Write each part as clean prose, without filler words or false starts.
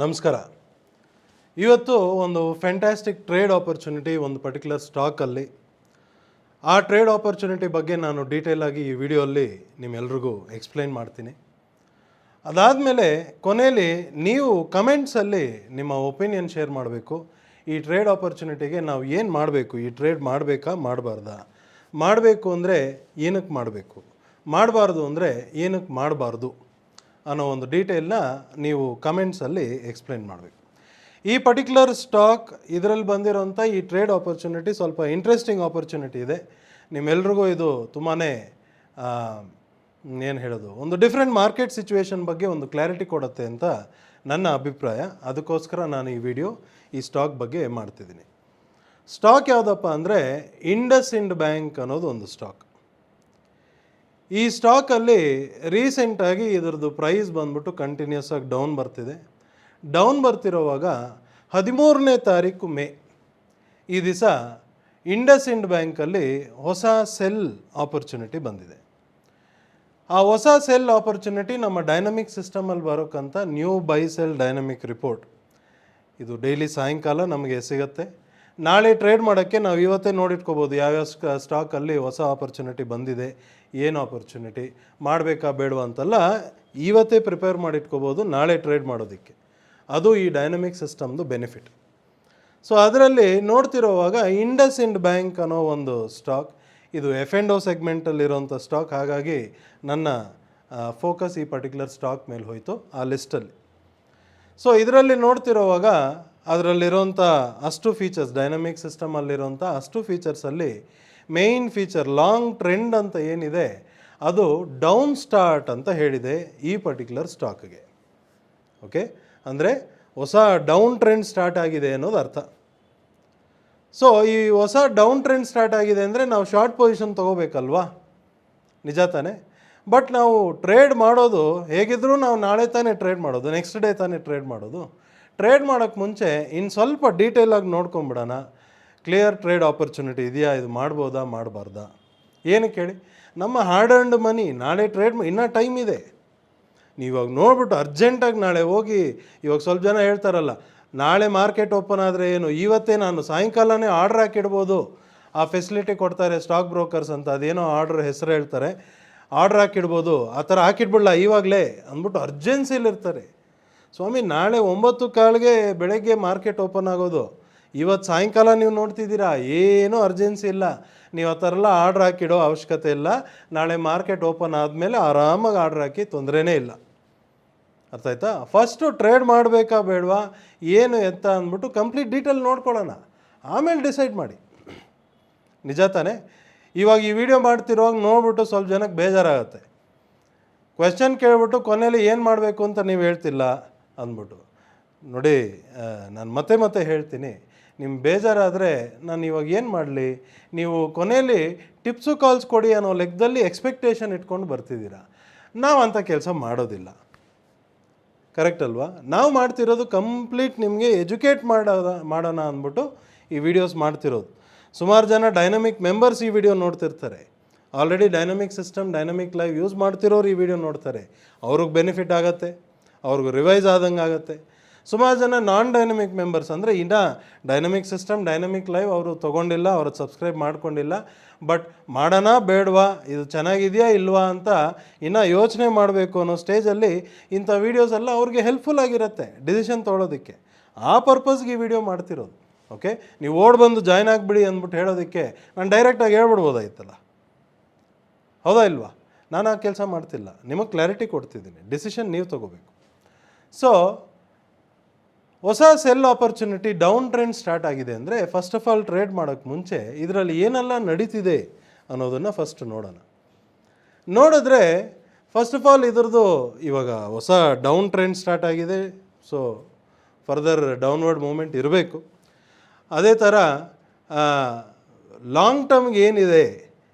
ನಮಸ್ಕಾರ. ಇವತ್ತು ಒಂದು ಫ್ಯಾಂಟಾಸ್ಟಿಕ್ ಟ್ರೇಡ್ ಆಪರ್ಚುನಿಟಿ ಒಂದು ಪರ್ಟಿಕ್ಯುಲರ್ ಸ್ಟಾಕಲ್ಲಿ, ಆ ಟ್ರೇಡ್ ಆಪರ್ಚುನಿಟಿ ಬಗ್ಗೆ ನಾನು ಡೀಟೇಲಾಗಿ ಈ ವಿಡಿಯೋಲ್ಲಿ ನಿಮ್ಮೆಲ್ರಿಗೂ ಎಕ್ಸ್ಪ್ಲೈನ್ ಮಾಡ್ತೀನಿ. ಅದಾದಮೇಲೆ ಕೊನೆಯಲ್ಲಿ ನೀವು ಕಮೆಂಟ್ಸಲ್ಲಿ ನಿಮ್ಮ ಒಪಿನಿಯನ್ ಶೇರ್ ಮಾಡಬೇಕು. ಈ ಟ್ರೇಡ್ ಆಪರ್ಚುನಿಟಿಗೆ ನಾವು ಏನು ಮಾಡಬೇಕು, ಈ ಟ್ರೇಡ್ ಮಾಡಬೇಕಾ ಮಾಡಬಾರ್ದಾ, ಮಾಡಬೇಕು ಅಂದರೆ ಏನಕ್ಕೆ ಮಾಡಬೇಕು, ಮಾಡಬಾರ್ದು ಅಂದರೆ ಏನಕ್ಕೆ ಮಾಡಬಾರ್ದು ಅನ್ನೋ ಒಂದು ಡೀಟೇಲ್ನ ನೀವು ಕಮೆಂಟ್ಸಲ್ಲಿ ಎಕ್ಸ್ಪ್ಲೇನ್ ಮಾಡಬೇಕು. ಈ ಪರ್ಟಿಕ್ಯುಲರ್ ಸ್ಟಾಕ್ ಇದರಲ್ಲಿ ಬಂದಿರೋಂಥ ಈ ಟ್ರೇಡ್ ಆಪರ್ಚುನಿಟಿ ಸ್ವಲ್ಪ ಇಂಟ್ರೆಸ್ಟಿಂಗ್ ಆಪರ್ಚುನಿಟಿ ಇದೆ. ನಿಮ್ಮೆಲ್ರಿಗೂ ಇದು ತುಂಬಾ ಏನು ಹೇಳೋದು, ಒಂದು ಡಿಫ್ರೆಂಟ್ ಮಾರ್ಕೆಟ್ ಸಿಚುವೇಶನ್ ಬಗ್ಗೆ ಒಂದು ಕ್ಲಾರಿಟಿ ಕೊಡುತ್ತೆ ಅಂತ ನನ್ನ ಅಭಿಪ್ರಾಯ. ಅದಕ್ಕೋಸ್ಕರ ನಾನು ಈ ವಿಡಿಯೋ ಈ ಸ್ಟಾಕ್ ಬಗ್ಗೆ ಮಾಡ್ತಿದ್ದೀನಿ. ಸ್ಟಾಕ್ ಯಾವುದಪ್ಪ ಅಂದರೆ ಇಂಡಸ್ಇಂಡ್ ಬ್ಯಾಂಕ್ ಅನ್ನೋದು ಒಂದು ಸ್ಟಾಕ್. ಈ ಸ್ಟಾಕಲ್ಲಿ ರೀಸೆಂಟಾಗಿ ಇದರದ್ದು ಪ್ರೈಸ್ ಬಂದ್ಬಿಟ್ಟು ಕಂಟಿನ್ಯೂಸ್ ಆಗಿ ಡೌನ್ ಬರ್ತಿದೆ. ಡೌನ್ ಬರ್ತಿರೋವಾಗ 13ನೇ ತಾರೀಕು ಮೇ ಈ ದಿವಸ ಇಂಡಸ್ಇಂಡ್ ಬ್ಯಾಂಕಲ್ಲಿ ಹೊಸ ಸೆಲ್ ಆಪರ್ಚುನಿಟಿ ಬಂದಿದೆ. ಆ ಹೊಸ ಸೆಲ್ ಆಪರ್ಚುನಿಟಿ ನಮ್ಮ ಡೈನಮಿಕ್ ಸಿಸ್ಟಮಲ್ಲಿ ಬರೋಕ್ಕಂಥ new buy sell dynamic report, ಇದು ಡೈಲಿ ಸಾಯಂಕಾಲ ನಮಗೆ ಸಿಗುತ್ತೆ. ನಾಳೆ ಟ್ರೇಡ್ ಮಾಡೋಕ್ಕೆ ನಾವು ಇವತ್ತೇ ನೋಡಿಟ್ಕೋಬೋದು ಯಾವ್ಯಾವ ಸ್ಟಾಕಲ್ಲಿ ಹೊಸ ಆಪರ್ಚುನಿಟಿ ಬಂದಿದೆ, ಏನು ಆಪರ್ಚುನಿಟಿ ಮಾಡಬೇಕಾ ಬೇಡವಾ ಅಂತೆಲ್ಲ ಇವತ್ತೇ ಪ್ರಿಪೇರ್ ಮಾಡಿಟ್ಕೋಬೋದು ನಾಳೆ ಟ್ರೇಡ್ ಮಾಡೋದಕ್ಕೆ. ಅದು ಈ ಡೈನಮಿಕ್ ಸಿಸ್ಟಮ್ದು ಬೆನಿಫಿಟ್. ಸೊ ಅದರಲ್ಲಿ ನೋಡ್ತಿರೋವಾಗ ಇಂಡಸ್ಇಂಡ್ ಬ್ಯಾಂಕ್ ಅನ್ನೋ ಒಂದು ಸ್ಟಾಕ್, ಇದು F&O ಸೆಗ್ಮೆಂಟಲ್ಲಿರೋಂಥ ಸ್ಟಾಕ್. ಹಾಗಾಗಿ ನನ್ನ ಫೋಕಸ್ ಈ ಪರ್ಟಿಕ್ಯುಲರ್ ಸ್ಟಾಕ್ ಮೇಲೆ ಹೋಯಿತು ಆ ಲಿಸ್ಟಲ್ಲಿ. ಸೊ ಇದರಲ್ಲಿ ನೋಡ್ತಿರೋವಾಗ ಅದರಲ್ಲಿರೋಂಥ ಅಷ್ಟು ಫೀಚರ್ಸ್, ಡೈನಮಿಕ್ ಸಿಸ್ಟಮಲ್ಲಿರೋಂಥ ಅಷ್ಟು ಫೀಚರ್ಸಲ್ಲಿ ಮೇಯ್ನ್ ಫೀಚರ್ ಲಾಂಗ್ ಟ್ರೆಂಡ್ ಅಂತ ಏನಿದೆ ಅದು ಡೌನ್ ಸ್ಟಾರ್ಟ್ ಅಂತ ಹೇಳಿದೆ ಈ ಪರ್ಟಿಕ್ಯುಲರ್ ಸ್ಟಾಕ್ಗೆ. ಓಕೆ, ಅಂದರೆ ಹೊಸ ಡೌನ್ ಟ್ರೆಂಡ್ ಸ್ಟಾರ್ಟ್ ಆಗಿದೆ ಅನ್ನೋದು ಅರ್ಥ. ಸೊ ಈ ಹೊಸ ಡೌನ್ ಟ್ರೆಂಡ್ ಸ್ಟಾರ್ಟ್ ಆಗಿದೆ ಅಂದರೆ ನಾವು ಶಾರ್ಟ್ ಪೊಸಿಷನ್ ತೊಗೋಬೇಕಲ್ವಾ, ನಿಜ ತಾನೇ? ಬಟ್ ನಾವು ಟ್ರೇಡ್ ಮಾಡೋದು ಹೇಗಿದ್ದರೂ ನಾವು ನಾಳೆ ತಾನೇ ಟ್ರೇಡ್ ಮಾಡೋದು, ನೆಕ್ಸ್ಟ್ ಡೇ ತಾನೇ ಟ್ರೇಡ್ ಮಾಡೋದು. ಟ್ರೇಡ್ ಮಾಡೋಕ್ಕೆ ಮುಂಚೆ ಇನ್ನು ಸ್ವಲ್ಪ ಡೀಟೇಲಾಗಿ ನೋಡ್ಕೊಂಬಿಡೋಣ. ಕ್ಲಿಯರ್ ಟ್ರೇಡ್ ಆಪರ್ಚುನಿಟಿ ಇದೆಯಾ, ಇದು ಮಾಡ್ಬೋದಾ ಮಾಡಬಾರ್ದಾ, ಏನಕ್ಕೆ ಹೇಳಿ? ನಮ್ಮ ಹಾರ್ಡ್ ಅರ್ನ್ಡ್ ಮನಿ ನಾಳೆ ಟ್ರೇಡ್ ಇನ್ನೂ ಟೈಮ್ ಇದೆ. ನೀವಾಗ ನೋಡ್ಬಿಟ್ಟು ಅರ್ಜೆಂಟಾಗಿ ನಾಳೆ ಹೋಗಿ, ಇವಾಗ ಸ್ವಲ್ಪ ಜನ ಹೇಳ್ತಾರಲ್ಲ ನಾಳೆ ಮಾರ್ಕೆಟ್ ಓಪನ್ ಆದರೆ ಏನು, ಇವತ್ತೇ ನಾನು ಸಾಯಂಕಾಲನೇ ಆರ್ಡ್ರ್ ಹಾಕಿಡ್ಬೋದು, ಆ ಫೆಸಿಲಿಟಿ ಕೊಡ್ತಾರೆ ಸ್ಟಾಕ್ ಬ್ರೋಕರ್ಸ್ ಅಂತ, ಅದೇನೋ ಆರ್ಡ್ರ್ ಹೆಸರು ಹೇಳ್ತಾರೆ, ಆರ್ಡ್ರ್ ಹಾಕಿಡ್ಬೋದು, ಆ ಥರ ಹಾಕಿಡ್ಬಿಡಲ್ಲ ಇವಾಗಲೇ ಅಂದ್ಬಿಟ್ಟು ಅರ್ಜೆನ್ಸಿಲಿರ್ತಾರೆ. ಸ್ವಾಮಿ, ನಾಳೆ 9:15ಗೆ ಬೆಳಗ್ಗೆ ಮಾರ್ಕೆಟ್ ಓಪನ್ ಆಗೋದು, ಇವತ್ತು ಸಾಯಂಕಾಲ ನೀವು ನೋಡ್ತಿದ್ದೀರಾ, ಏನೂ ಅರ್ಜೆನ್ಸಿ ಇಲ್ಲ. ನೀವು ಆ ಥರ ಎಲ್ಲ ಆರ್ಡ್ರ್ ಹಾಕಿಡೋ ಅವಶ್ಯಕತೆ ಇಲ್ಲ. ನಾಳೆ ಮಾರ್ಕೆಟ್ ಓಪನ್ ಆದಮೇಲೆ ಆರಾಮಾಗಿ ಆರ್ಡ್ರ್ ಹಾಕಿ, ತೊಂದರೆನೇ ಇಲ್ಲ. ಅರ್ಥ ಆಯ್ತಾ? ಫಸ್ಟು ಟ್ರೇಡ್ ಮಾಡಬೇಕಾ ಬೇಡವಾ, ಏನು ಎತ್ತ ಅಂದ್ಬಿಟ್ಟು ಕಂಪ್ಲೀಟ್ ಡೀಟೇಲ್ ನೋಡ್ಕೊಳ್ಳೋಣ, ಆಮೇಲೆ ಡಿಸೈಡ್ ಮಾಡಿ. ನಿಜ ತಾನೇ? ಇವಾಗ ಈ ವಿಡಿಯೋ ಮಾಡ್ತಿರುವಾಗ ನೋಡ್ಬಿಟ್ಟು ಸ್ವಲ್ಪ ಜನಕ್ಕೆ ಬೇಜಾರಾಗುತ್ತೆ. ಕ್ವೆಶ್ಚನ್ ಕೇಳ್ಬಿಟ್ಟು ಕೊನೆಯಲ್ಲಿ ಏನು ಮಾಡಬೇಕು ಅಂತ ನೀವು ಹೇಳ್ತಿಲ್ಲ ಅಂದ್ಬಿಟ್ಟು. ನೋಡಿ, ನಾನು ಮತ್ತೆ ಹೇಳ್ತೀನಿ, ನಿಮ್ಗೆ ಬೇಜಾರಾದರೆ ನಾನು ಇವಾಗ ಏನು ಮಾಡಲಿ? ನೀವು ಕೊನೆಯಲ್ಲಿ ಟಿಪ್ಸು ಕಾಲ್ಸ್ ಕೊಡಿ ಅನ್ನೋ ಲೆಕ್ಕದಲ್ಲಿ ಎಕ್ಸ್ಪೆಕ್ಟೇಷನ್ ಇಟ್ಕೊಂಡು ಬರ್ತಿದ್ದೀರಾ. ನಾವು ಅಂಥ ಕೆಲಸ ಮಾಡೋದಿಲ್ಲ, ಕರೆಕ್ಟ್ ಅಲ್ವಾ? ನಾವು ಮಾಡ್ತಿರೋದು ಕಂಪ್ಲೀಟ್ ನಿಮಗೆ ಎಜುಕೇಟ್ ಮಾಡೋಣ ಅಂದ್ಬಿಟ್ಟು ಈ ವಿಡಿಯೋಸ್ ಮಾಡ್ತಿರೋದು. ಸುಮಾರು ಜನ ಡೈನಮಿಕ್ ಮೆಂಬರ್ಸ್ ಈ ವಿಡಿಯೋ ನೋಡ್ತಿರ್ತಾರೆ. Already dynamic system, dynamic live use ಮಾಡ್ತಿರೋರು ಈ ವಿಡಿಯೋ ನೋಡ್ತಾರೆ. ಅವ್ರಿಗೆ ಬೆನಿಫಿಟ್ ಆಗುತ್ತೆ, ಅವ್ರಿಗೂ ರಿವೈಸ್ ಆದಂಗೆ ಆಗುತ್ತೆ. ಸುಮಾರು ಜನ ನಾನ್ ಡೈನಮಿಕ್ ಮೆಂಬರ್ಸ್ ಅಂದರೆ ಇನ್ನೂ ಡೈನಮಿಕ್ ಸಿಸ್ಟಮ್, ಡೈನಮಿಕ್ ಲೈವ್ ಅವರು ತೊಗೊಂಡಿಲ್ಲ, ಅವರು ಸಬ್ಸ್ಕ್ರೈಬ್ ಮಾಡ್ಕೊಂಡಿಲ್ಲ. ಬಟ್ ಮಾಡೋಣ ಬೇಡವಾ, ಇದು ಚೆನ್ನಾಗಿದೆಯಾ ಇಲ್ವಾ ಅಂತ ಇನ್ನೂ ಯೋಚನೆ ಮಾಡಬೇಕು ಅನ್ನೋ ಸ್ಟೇಜಲ್ಲಿ ಇಂಥ ವೀಡಿಯೋಸ್ ಎಲ್ಲ ಅವ್ರಿಗೆ ಹೆಲ್ಪ್ಫುಲ್ ಆಗಿರುತ್ತೆ ಡಿಸಿಷನ್ ತೊಗೊಳೋದಕ್ಕೆ. ಆ ಪರ್ಪಸ್ಗೆ ಈ ವಿಡಿಯೋ ಮಾಡ್ತಿರೋದು. ಓಕೆ, ನೀವು ಬಂದು ಜಾಯ್ನ್ ಆಗಿಬಿಡಿ ಅಂದ್ಬಿಟ್ಟು ಹೇಳೋದಕ್ಕೆ ನಾನು ಡೈರೆಕ್ಟಾಗಿ ಹೇಳ್ಬಿಡ್ಬೋದಾಯ್ತಲ್ಲ, ಹೌದಾ ಇಲ್ವಾ? ನಾನು ಆ ಕೆಲಸ ಮಾಡ್ತಿಲ್ಲ, ನಿಮಗೆ ಕ್ಲಾರಿಟಿ ಕೊಡ್ತಿದ್ದೀನಿ, ಡಿಸಿಷನ್ ನೀವು ತೊಗೋಬೇಕು. ಸೊ ಹೊಸ sell opportunity down trend start ಆಗಿದೆ ಅಂದರೆ ಫಸ್ಟ್ ಆಫ್ ಆಲ್ ಟ್ರೇಡ್ ಮಾಡೋಕ್ಕೆ ಮುಂಚೆ ಇದರಲ್ಲಿ ಏನೆಲ್ಲ ನಡೀತಿದೆ ಅನ್ನೋದನ್ನು ಫಸ್ಟ್ ನೋಡೋಣ. ನೋಡಿದ್ರೆ ಫಸ್ಟ್ ಆಫ್ ಆಲ್ ಇದ್ರದ್ದು ಇವಾಗ ಹೊಸ ಡೌನ್ ಟ್ರೆಂಡ್ ಸ್ಟಾರ್ಟ್ ಆಗಿದೆ. ಸೊ ಫರ್ದರ್ ಡೌನ್ವರ್ಡ್ ಮೂಮೆಂಟ್ ಇರಬೇಕು. ಅದೇ ಥರ ಲಾಂಗ್ ಟರ್ಮ್ಗೆ ಏನಿದೆ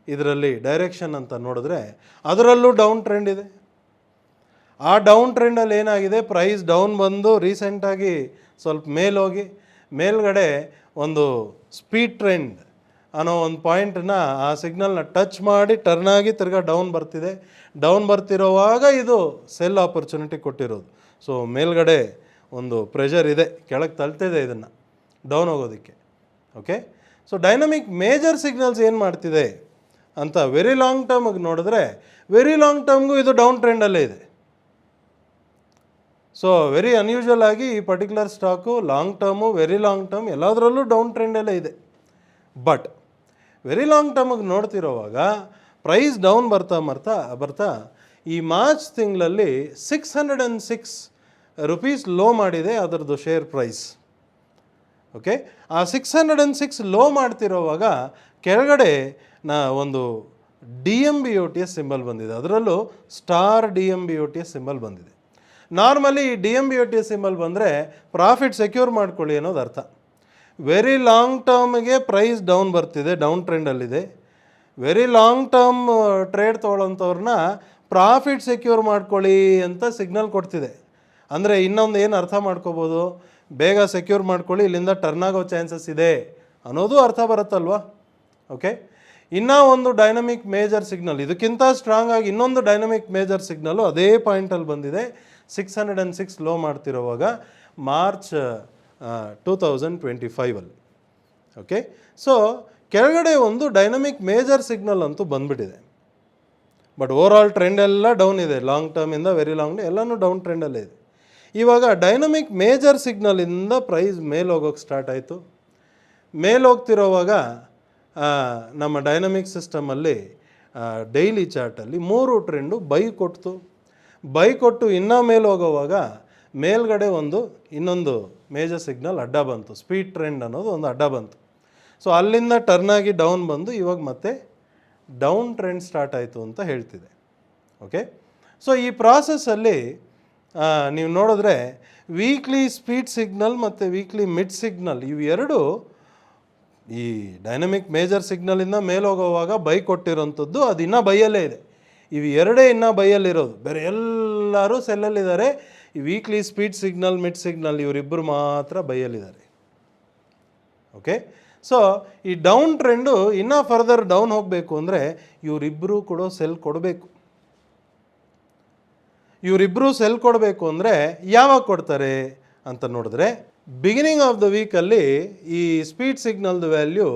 ಇದರಲ್ಲಿ ಡೈರೆಕ್ಷನ್ ಅಂತ ನೋಡಿದ್ರೆ ಅದರಲ್ಲೂ ಡೌನ್ ಟ್ರೆಂಡ್ ಇದೆ. ಆ ಡೌನ್ ಟ್ರೆಂಡಲ್ಲಿ ಏನಾಗಿದೆ, ಪ್ರೈಸ್ ಡೌನ್ ಬಂದು ರೀಸೆಂಟಾಗಿ ಸ್ವಲ್ಪ ಮೇಲೋಗಿ ಮೇಲ್ಗಡೆ ಒಂದು ಸ್ಪೀಡ್ ಟ್ರೆಂಡ್ ಅನ್ನೋ ಒಂದು ಪಾಯಿಂಟನ್ನ, ಆ ಸಿಗ್ನಲ್ನ ಟಚ್ ಮಾಡಿ ಟರ್ನ್ ಆಗಿ ತಿರ್ಗಾ ಡೌನ್ ಬರ್ತಿದೆ. ಡೌನ್ ಬರ್ತಿರೋವಾಗ ಇದು ಸೆಲ್ ಆಪರ್ಚುನಿಟಿ ಕೊಟ್ಟಿರೋದು. ಸೊ ಮೇಲ್ಗಡೆ ಒಂದು ಪ್ರೆಷರ್ ಇದೆ, ಕೆಳಗೆ ತಳ್ತಿದೆ ಇದನ್ನು ಡೌನ್ ಹೋಗೋದಕ್ಕೆ. Okay, so dynamic major signals ಏನು ಮಾಡ್ತಿದೆ ಅಂತ ವೆರಿ ಲಾಂಗ್ ಟರ್ಮ್ಗೆ ನೋಡಿದ್ರೆ ವೆರಿ ಲಾಂಗ್ ಟರ್ಮ್ಗೂ ಇದು ಡೌನ್ ಟ್ರೆಂಡಲ್ಲೇ ಇದೆ. ಸೊ ವೆರಿ ಅನ್ಯೂಶುವಲ್ ಆಗಿ ಈ particular stock long term very long term ಎಲ್ಲದರಲ್ಲೂ ಡೌನ್ ಟ್ರೆಂಡಲ್ಲೇ ಇದೆ. ಬಟ್ ವೆರಿ ಲಾಂಗ್ ಟರ್ಮಿಗೆ ನೋಡ್ತಿರೋವಾಗ ಪ್ರೈಸ್ ಡೌನ್ ಬರ್ತಾ ಈ ಮಾರ್ಚ್ ತಿಂಗಳಲ್ಲಿ 606 ರುಪೀಸ್ ಲೋ ಮಾಡಿದೆ ಅದರದ್ದು ಶೇರ್ ಪ್ರೈಸ್. ಓಕೆ, ಆ 606 ಲೋ ಮಾಡ್ತಿರೋವಾಗ ಕೆಳಗಡೆ ಒಂದು DMBOTS ಸಿಂಬಲ್ ಬಂದಿದೆ, ಅದರಲ್ಲೂ ಸ್ಟಾರ್ DMBOTS ಸಿಂಬಲ್ ಬಂದಿದೆ. ನಾರ್ಮಲಿ DMBOTS ಸಿಂಬಲ್ ಬಂದರೆ ಪ್ರಾಫಿಟ್ ಸೆಕ್ಯೂರ್ ಮಾಡ್ಕೊಳ್ಳಿ ಅನ್ನೋದು ಅರ್ಥ. ವೆರಿ ಲಾಂಗ್ ಟರ್ಮ್ಗೆ ಪ್ರೈಸ್ ಡೌನ್ ಬರ್ತಿದೆ, ಡೌನ್ ಟ್ರೆಂಡಲ್ಲಿದೆ. ವೆರಿ ಲಾಂಗ್ ಟರ್ಮ್ ಟ್ರೇಡ್ ತೊಗೊಳ್ಳೋಂಥವ್ರನ್ನ ಪ್ರಾಫಿಟ್ ಸೆಕ್ಯೂರ್ ಮಾಡ್ಕೊಳ್ಳಿ ಅಂತ ಸಿಗ್ನಲ್ ಕೊಡ್ತಿದೆ. ಅಂದರೆ ಇನ್ನೊಂದು ಏನು ಅರ್ಥ ಮಾಡ್ಕೋಬೋದು, ಬೇಗ ಸೆಕ್ಯೂರ್ ಮಾಡ್ಕೊಳ್ಳಿ, ಇಲ್ಲಿಂದ ಟರ್ನ್ ಆಗೋ ಚಾನ್ಸಸ್ ಇದೆ ಅನ್ನೋದು ಅರ್ಥ ಬರುತ್ತಲ್ವ. ಓಕೆ, ಇನ್ನೂ ಒಂದು ಡೈನಮಿಕ್ ಮೇಜರ್ ಸಿಗ್ನಲ್, ಇದಕ್ಕಿಂತ ಸ್ಟ್ರಾಂಗ್ ಆಗಿ ಇನ್ನೊಂದು ಡೈನಮಿಕ್ ಮೇಜರ್ ಸಿಗ್ನಲ್ಲು ಅದೇ ಪಾಯಿಂಟಲ್ಲಿ ಬಂದಿದೆ 606 ಲೋ ಮಾಡ್ತಿರೋವಾಗ ಮಾರ್ಚ್ 2025. ಓಕೆ, ಸೊ ಕೆಳಗಡೆ ಒಂದು ಡೈನಮಿಕ್ ಮೇಜರ್ ಸಿಗ್ನಲ್ ಅಂತೂ ಬಂದ್ಬಿಟ್ಟಿದೆ. ಬಟ್ ಓವರ್ ಆಲ್ ಟ್ರೆಂಡ್ ಎಲ್ಲ ಡೌನ್ ಇದೆ, ಲಾಂಗ್ ಟರ್ಮಿಂದ ವೆರಿ ಲಾಂಗ್ ಎಲ್ಲನೂ ಡೌನ್ ಟ್ರೆಂಡಲ್ಲೇ ಇದೆ. ಇವಾಗ ಡೈನಮಿಕ್ ಮೇಜರ್ ಸಿಗ್ನಲಿಂದ ಪ್ರೈಸ್ ಮೇಲೆ ಹೋಗೋಕ್ಕೆ ಸ್ಟಾರ್ಟ್ ಆಯಿತು. ಮೇಲೆ ಹೋಗ್ತಿರೋವಾಗ ನಮ್ಮ ಡೈನಮಿಕ್ ಸಿಸ್ಟಮಲ್ಲಿ ಡೈಲಿ ಚಾರ್ಟಲ್ಲಿ 3 ಟ್ರೆಂಡು ಬೈ ಕೊಟ್ಟು ಇನ್ನೂ ಮೇಲೆ ಹೋಗೋವಾಗ ಮೇಲ್ಗಡೆ ಇನ್ನೊಂದು ಮೇಜರ್ ಸಿಗ್ನಲ್ ಅಡ್ಡ ಬಂತು, ಸ್ಪೀಡ್ ಟ್ರೆಂಡ್ ಅನ್ನೋದು ಒಂದು ಅಡ್ಡ ಬಂತು. ಸೊ ಅಲ್ಲಿಂದ ಟರ್ನ್ ಆಗಿ ಡೌನ್ ಬಂದು ಇವಾಗ ಮತ್ತೆ ಡೌನ್ ಟ್ರೆಂಡ್ ಸ್ಟಾರ್ಟ್ ಆಯಿತು ಅಂತ ಹೇಳ್ತಿದೆ. ಓಕೆ, ಸೊ ಈ ಪ್ರಾಸೆಸ್ಸಲ್ಲಿ ನೀವು ನೋಡಿದ್ರೆ ವೀಕ್ಲಿ ಸ್ಪೀಡ್ ಸಿಗ್ನಲ್ ಮತ್ತು ವೀಕ್ಲಿ ಮಿಡ್ ಸಿಗ್ನಲ್ ಇವು ಎರಡು ಈ ಡೈನಮಿಕ್ ಮೇಜರ್ ಸಿಗ್ನಲಿಂದ ಮೇಲೆ ಹೋಗೋವಾಗ ಬೈ ಕೊಟ್ಟಿರೋಂಥದ್ದು ಅದು ಇನ್ನೂ ಬೈಯಲ್ಲೇ ಇದೆ. ಇವು ಎರಡೇ ಇನ್ನೂ ಬೈಯಲ್ಲಿರೋದು, ಬೇರೆ ಎಲ್ಲರೂ ಸೆಲ್ಲಲ್ಲಿದ್ದಾರೆ. ಈ weekly speed signal mid signal ಇವರಿಬ್ಬರು ಮಾತ್ರ ಬೈಯಲ್ಲಿದ್ದಾರೆ. ಓಕೆ, ಸೊ ಈ ಡೌನ್ ಟ್ರೆಂಡು ಇನ್ನೂ ಫರ್ದರ್ ಡೌನ್ ಹೋಗಬೇಕು ಅಂದರೆ ಇವರಿಬ್ಬರೂ ಕೂಡ ಸೆಲ್ ಕೊಡಬೇಕು. ಇವರಿಬ್ಬರು ಸೆಲ್ ಕೊಡಬೇಕು ಅಂದರೆ ಯಾವಾಗ ಕೊಡ್ತಾರೆ ಅಂತ ನೋಡಿದ್ರೆ ಬಿಗಿನಿಂಗ್ ಆಫ್ ದ ವೀಕಲ್ಲಿ ಈ ಸ್ಪೀಡ್ ಸಿಗ್ನಲ್ದು ವ್ಯಾಲ್ಯೂ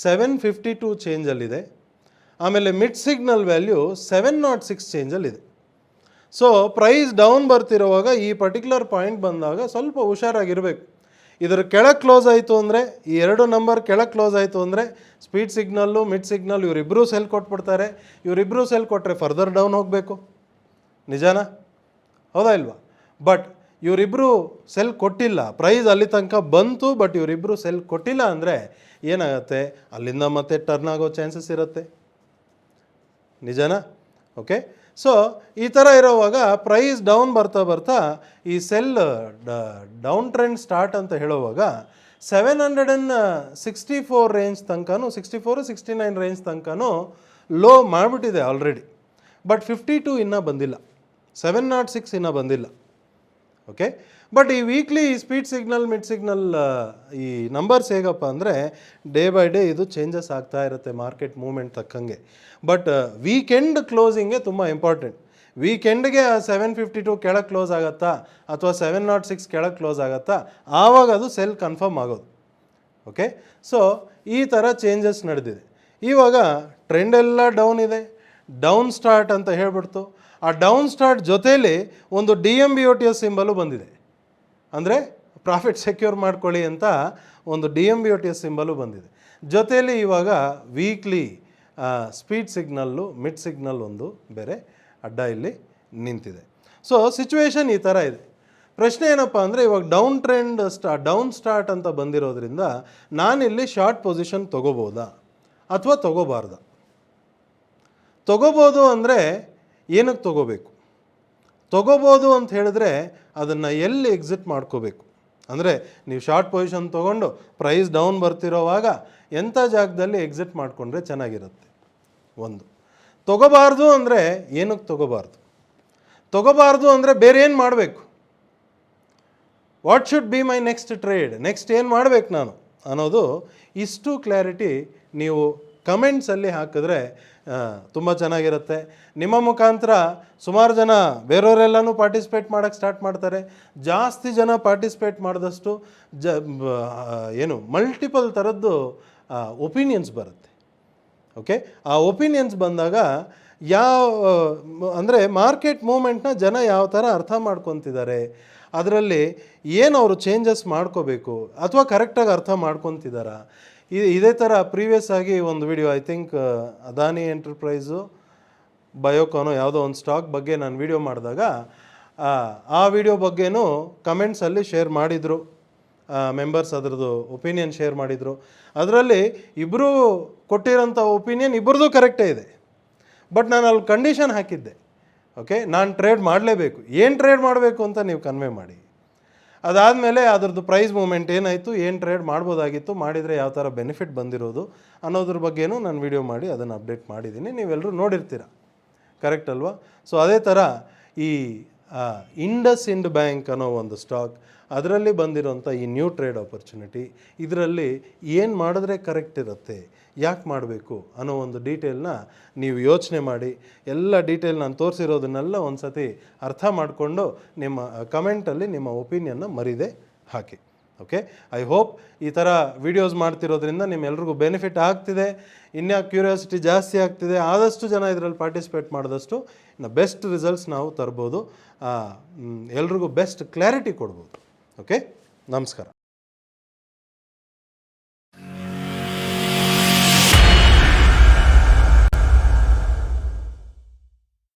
752 ಚೇಂಜಲ್ಲಿದೆ. ಆಮೇಲೆ ಮಿಡ್ ಸಿಗ್ನಲ್ ವ್ಯಾಲ್ಯೂ 706 ಚೇಂಜಲ್ಲಿದೆ. ಸೊ ಪ್ರೈಸ್ ಡೌನ್ ಬರ್ತಿರುವಾಗ ಈ ಪರ್ಟಿಕ್ಯುಲರ್ ಪಾಯಿಂಟ್ ಬಂದಾಗ ಸ್ವಲ್ಪ ಹುಷಾರಾಗಿರಬೇಕು. ಇದರ ಕೆಳಗೆ ಕ್ಲೋಸ್ ಆಯಿತು ಅಂದರೆ, ಈ ಎರಡು ನಂಬರ್ ಕೆಳಗೆ ಕ್ಲೋಸ್ ಆಯಿತು ಅಂದರೆ ಸ್ಪೀಡ್ ಸಿಗ್ನಲ್ಲು ಮಿಡ್ ಸಿಗ್ನಲ್ ಇವರಿಬ್ಬರೂ ಸೆಲ್ ಕೊಟ್ಬಿಡ್ತಾರೆ. ಇವರಿಬ್ಬರೂ ಸೆಲ್ ಕೊಟ್ಟರೆ ಫರ್ದರ್ ಡೌನ್ ಹೋಗಬೇಕು, ನಿಜಾನಾ? ಹೌದಾ ಇಲ್ವಾ? ಬಟ್ ಇವರಿಬ್ಬರು ಸೆಲ್ ಕೊಟ್ಟಿಲ್ಲ, ಪ್ರೈಸ್ ಅಲ್ಲಿ ತನಕ ಬಂತು ಬಟ್ ಇವರಿಬ್ಬರು ಸೆಲ್ ಕೊಟ್ಟಿಲ್ಲ ಅಂದರೆ ಏನಾಗುತ್ತೆ, ಅಲ್ಲಿಂದ ಮತ್ತೆ ಟರ್ನ್ ಆಗೋ ಚಾನ್ಸಸ್ ಇರುತ್ತೆ, ನಿಜಾನಾ? ಓಕೆ, ಸೊ ಈ ಥರ ಇರೋವಾಗ ಪ್ರೈಸ್ ಡೌನ್ ಬರ್ತಾ ಈ ಸೆಲ್ ಡೌನ್ ಟ್ರೆಂಡ್ ಸ್ಟಾರ್ಟ್ ಅಂತ ಹೇಳುವಾಗ 764 ರೇಂಜ್ ತನಕನೂ 64-69 ರೇಂಜ್ ತನಕನೂ ಲೋ ಮಾಡಿಬಿಟ್ಟಿದೆ ಆಲ್ರೆಡಿ. ಬಟ್ 52 ಇನ್ನೂ ಬಂದಿಲ್ಲ, 706 ಇನ್ನೂ ಬಂದಿಲ್ಲ. ಓಕೆ, ಬಟ್ ಈ weekly speed signal mid signal ಈ ನಂಬರ್ಸ್ ಹೇಗಪ್ಪ ಅಂದರೆ ಡೇ ಬೈ ಡೇ ಇದು ಚೇಂಜಸ್ ಆಗ್ತಾ ಇರುತ್ತೆ ಮಾರ್ಕೆಟ್ ಮೂವ್ಮೆಂಟ್ ತಕ್ಕಂಗೆ. ಬಟ್ ವೀಕೆಂಡ್ ಕ್ಲೋಸಿಂಗ್ಗೆ ತುಂಬ ಇಂಪಾರ್ಟೆಂಟ್. ವೀಕೆಂಡ್ಗೆ 752 ಕೆಳಗೆ ಕ್ಲೋಸ್ ಆಗುತ್ತಾ ಅಥವಾ 706 ಕೆಳಗೆ ಕ್ಲೋಸ್ ಆಗುತ್ತಾ, ಆವಾಗ ಅದು ಸೆಲ್ ಕನ್ಫರ್ಮ್ ಆಗೋದು. ಓಕೆ, ಸೊ ಈ ಥರ ಚೇಂಜಸ್ ನಡೆದಿದೆ. ಇವಾಗ ಟ್ರೆಂಡ್ ಎಲ್ಲ ಡೌನ್ ಇದೆ, ಡೌನ್ ಸ್ಟಾರ್ಟ್ ಅಂತ ಹೇಳ್ಬಿಡ್ತು. ಆ ಡೌನ್ ಸ್ಟಾರ್ಟ್ ಜೊತೆಯಲ್ಲಿ ಒಂದು DMBOTS ಸಿಂಬಲು ಬಂದಿದೆ, ಅಂದರೆ ಪ್ರಾಫಿಟ್ ಸೆಕ್ಯೂರ್ ಮಾಡ್ಕೊಳ್ಳಿ ಅಂತ ಒಂದು DMBOTS ಸಿಂಬಲು ಬಂದಿದೆ. ಜೊತೆಯಲ್ಲಿ ಇವಾಗ weekly speed signal mid signal ಒಂದು ಬೇರೆ ಅಡ್ಡ ಇಲ್ಲಿ ನಿಂತಿದೆ. ಸೊ ಸಿಚುವೇಶನ್ ಈ ಥರ ಇದೆ. ಪ್ರಶ್ನೆ ಏನಪ್ಪ ಅಂದರೆ ಇವಾಗ ಡೌನ್ ಟ್ರೆಂಡ್ ಡೌನ್ ಸ್ಟಾರ್ಟ್ ಅಂತ ಬಂದಿರೋದ್ರಿಂದ ನಾನಿಲ್ಲಿ ಶಾರ್ಟ್ ಪೊಸಿಷನ್ ತೊಗೋಬೋದಾ ಅಥವಾ ತೊಗೋಬಾರ್ದಾ? ತೊಗೋಬೋದು ಅಂದರೆ ಏನಕ್ಕೆ ತೊಗೋಬೇಕು? ತೊಗೋಬೋದು ಅಂತ ಹೇಳಿದ್ರೆ ಅದನ್ನು ಎಲ್ಲಿ ಎಕ್ಸಿಟ್ ಮಾಡ್ಕೋಬೇಕು? ಅಂದರೆ ನೀವು ಶಾರ್ಟ್ ಪೊಸಿಷನ್ ತೊಗೊಂಡು ಪ್ರೈಸ್ ಡೌನ್ ಬರ್ತಿರೋವಾಗ ಎಂಥ ಜಾಗದಲ್ಲಿ ಎಕ್ಸಿಟ್ ಮಾಡಿಕೊಂಡ್ರೆ ಚೆನ್ನಾಗಿರುತ್ತೆ? ಒಂದು. ತೊಗೋಬಾರ್ದು ಅಂದರೆ ಏನಕ್ಕೆ ತೊಗೋಬಾರ್ದು? ತೊಗೋಬಾರ್ದು ಅಂದರೆ ಬೇರೆ ಏನು ಮಾಡಬೇಕು? What should be my next trade? Next ಏನು ಮಾಡಬೇಕು ನಾನು ಅನ್ನೋದು ಇಷ್ಟು ಕ್ಲಾರಿಟಿ ನೀವು ಕಮೆಂಟ್ಸಲ್ಲಿ ಹಾಕಿದ್ರೆ ತುಂಬ ಚೆನ್ನಾಗಿರುತ್ತೆ. ನಿಮ್ಮ ಮುಖಾಂತರ ಸುಮಾರು ಜನ ಬೇರೆಯವರೆಲ್ಲನೂ ಪಾರ್ಟಿಸಿಪೇಟ್ ಮಾಡೋಕ್ಕೆ ಸ್ಟಾರ್ಟ್ ಮಾಡ್ತಾರೆ. ಜಾಸ್ತಿ ಜನ ಪಾರ್ಟಿಸಿಪೇಟ್ ಮಾಡಿದಷ್ಟು ಮಲ್ಟಿಪಲ್ ಥರದ್ದು ಒಪಿನಿಯನ್ಸ್ ಬರುತ್ತೆ. ಓಕೆ, ಆ ಒಪಿನಿಯನ್ಸ್ ಬಂದಾಗ ಅಂದರೆ ಮಾರ್ಕೆಟ್ ಮೂಮೆಂಟ್ನ ಜನ ಯಾವ ಥರ ಅರ್ಥ ಮಾಡ್ಕೊತಿದ್ದಾರೆ, ಅದರಲ್ಲಿ ಏನು ಅವರು ಚೇಂಜಸ್ ಮಾಡ್ಕೋಬೇಕು ಅಥವಾ ಕರೆಕ್ಟಾಗಿ ಅರ್ಥ ಮಾಡ್ಕೊತಿದ್ದಾರಾ. ಇದೇ ಥರ ಪ್ರೀವಿಯಸ್ ಆಗಿ ಒಂದು ವಿಡಿಯೋ, ಐ ಥಿಂಕ್ ಅದಾನಿ ಎಂಟರ್ಪ್ರೈಸು ಬಯೋಕಾನೋ ಯಾವುದೋ ಒಂದು ಸ್ಟಾಕ್ ಬಗ್ಗೆ ನಾನು ವಿಡಿಯೋ ಮಾಡಿದಾಗ ಆ ವಿಡಿಯೋ ಬಗ್ಗೆನೂ ಕಮೆಂಟ್ಸಲ್ಲಿ ಶೇರ್ ಮಾಡಿದರು ಮೆಂಬರ್ಸ್, ಅದರದ್ದು ಒಪಿನಿಯನ್ ಶೇರ್ ಮಾಡಿದರು. ಅದರಲ್ಲಿ ಇಬ್ಬರು ಕೊಟ್ಟಿರೋಂಥ ಒಪಿನಿಯನ್ ಇಬ್ಬರದು ಕರೆಕ್ಟೇ ಇದೆ. ಬಟ್ ನಾನು ಅಲ್ಲಿ ಕಂಡೀಷನ್ ಹಾಕಿದ್ದೆ, ಓಕೆ, ನಾನು ಟ್ರೇಡ್ ಮಾಡಲೇಬೇಕು, ಏನು ಟ್ರೇಡ್ ಮಾಡಬೇಕು ಅಂತ ನೀವು ಕನ್ವೆ ಮಾಡಿ. ಅದಾದಮೇಲೆ ಅದರದ್ದು ಪ್ರೈಸ್ ಮೂಮೆಂಟ್ ಏನಾಯಿತು, ಏನು ಟ್ರೇಡ್ ಮಾಡ್ಬೋದಾಗಿತ್ತು, ಮಾಡಿದರೆ ಯಾವ ಥರ ಬೆನಿಫಿಟ್ ಬಂದಿರೋದು ಅನ್ನೋದ್ರ ಬಗ್ಗೆನೂ ನಾನು ವಿಡಿಯೋ ಮಾಡಿ ಅದನ್ನು ಅಪ್ಡೇಟ್ ಮಾಡಿದ್ದೀನಿ. ನೀವೆಲ್ಲರೂ ನೋಡಿರ್ತೀರ, ಕರೆಕ್ಟ್ ಅಲ್ವಾ? ಸೊ ಅದೇ ಥರ ಈ ಇಂಡಸ್ಇಂಡ್ ಬ್ಯಾಂಕ್ ಅನ್ನೋ ಒಂದು ಸ್ಟಾಕ್, ಅದರಲ್ಲಿ ಬಂದಿರೋಂಥ ಈ ನ್ಯೂ ಟ್ರೇಡ್ ಆಪರ್ಚುನಿಟಿ, ಇದರಲ್ಲಿ ಏನು ಮಾಡಿದ್ರೆ ಕರೆಕ್ಟ್ ಇರುತ್ತೆ, ಯಾಕೆ ಮಾಡಬೇಕು ಅನ್ನೋ ಒಂದು ಡೀಟೇಲ್ನ ನೀವು ಯೋಚನೆ ಮಾಡಿ, ಎಲ್ಲ ಡೀಟೇಲ್ ನಾನು ತೋರಿಸಿರೋದನ್ನೆಲ್ಲ ಒಂದು ಸತಿ ಅರ್ಥ ಮಾಡಿಕೊಂಡು ನಿಮ್ಮ ಕಮೆಂಟಲ್ಲಿ ನಿಮ್ಮ ಒಪಿನಿಯನ್ನ ಮರೀದೆ ಹಾಕಿ. ಓಕೆ, ಐ ಹೋಪ್ ಈ ಥರ ವೀಡಿಯೋಸ್ ಮಾಡ್ತಿರೋದ್ರಿಂದ ನಿಮ್ಮೆಲ್ರಿಗೂ ಬೆನಿಫಿಟ್ ಆಗ್ತಿದೆ, ಇನ್ಯಾವ ಕ್ಯೂರಿಯಾಸಿಟಿ ಜಾಸ್ತಿ ಆಗ್ತಿದೆ. ಆದಷ್ಟು ಜನ ಇದರಲ್ಲಿ ಪಾರ್ಟಿಸಿಪೇಟ್ ಮಾಡಿದಷ್ಟು ಇನ್ನು ಬೆಸ್ಟ್ ರಿಸಲ್ಟ್ಸ್ ನಾವು ತರ್ಬೋದು, ಎಲ್ರಿಗೂ ಬೆಸ್ಟ್ ಕ್ಲಾರಿಟಿ ಕೊಡ್ಬೋದು. ಓಕೆ, ನಮಸ್ಕಾರ.